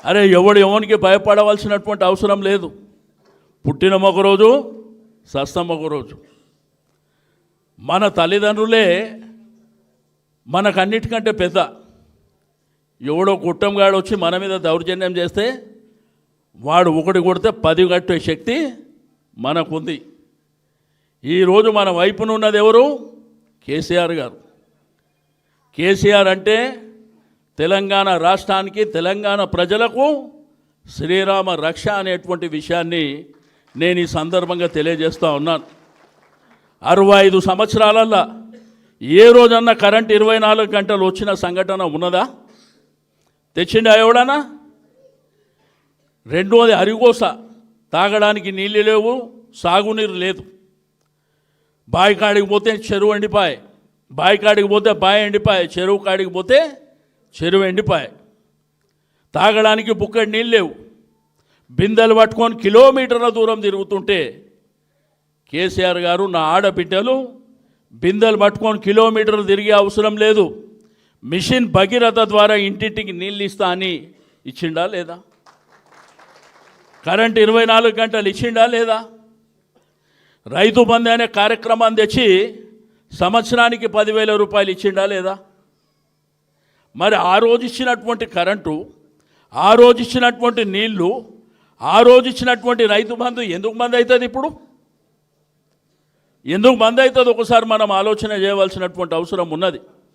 అరే ఎవరికి భయపడవలసినటువంటి అవసరం లేదు. పుట్టిన ఒకరోజు సస్తం ఒకరోజు. మన తల్లిదండ్రులే మనకన్నిటికంటే పెద్ద. ఎవడో కుట్టంగాడు వచ్చి మన మీద దౌర్జన్యం చేస్తే వాడు ఒకటి కొడితే 10 కట్టే శక్తి మనకుంది. ఈరోజు మన వైపున ఉన్నది ఎవరు? కేసీఆర్ గారు. కేసీఆర్ అంటే తెలంగాణ రాష్ట్రానికి, తెలంగాణ ప్రజలకు శ్రీరామ రక్ష అనేటువంటి విషయాన్ని నేను ఈ సందర్భంగా తెలియజేస్తూ ఉన్నాను. 65 సంవత్సరాలల్లో ఏ రోజన్నా కరెంట్ 24 గంటలు వచ్చిన సంఘటన ఉన్నదా? తెచ్చిండా ఎవడన్నా? రెండోది అరిగోస, తాగడానికి నీళ్ళు లేవు, సాగునీరు లేదు. బావి కాడికి పోతే చెరువు ఎండిపాయ, బావి కాడికి పోతే బావి ఎండిపాయ, చెరువు కాడికి పోతే చెరువు ఎండిపాయ. తాగడానికి బుక్కడి నీళ్ళు లేవు. బిందెలు పట్టుకొని కిలోమీటర్ల దూరం తిరుగుతుంటే కేసీఆర్ గారు, నా ఆడబిడ్డలు బిందెలు పట్టుకొని కిలోమీటర్లు తిరిగే అవసరం లేదు, మిషన్ భగీరథ ద్వారా ఇంటింటికి నీళ్ళు ఇస్తా అని ఇచ్చిండా లేదా? కరెంట్ 24 గంటలు ఇచ్చిండా లేదా? రైతు బంధు అనే కార్యక్రమాన్ని తెచ్చి సంవత్సరానికి 10,000 రూపాయలు ఇచ్చిండా లేదా? మరి ఆ రోజు ఇచ్చినటువంటి కరెంటు, ఆ రోజు ఇచ్చినటువంటి నీళ్లు, ఆ రోజు ఇచ్చినటువంటి రైతు బంధు ఎందుకు బంద్ అవుతుంది? ఇప్పుడు ఎందుకు బంద్ అవుతుంది? ఒకసారి మనం ఆలోచన చేయవలసినటువంటి అవసరం ఉన్నది.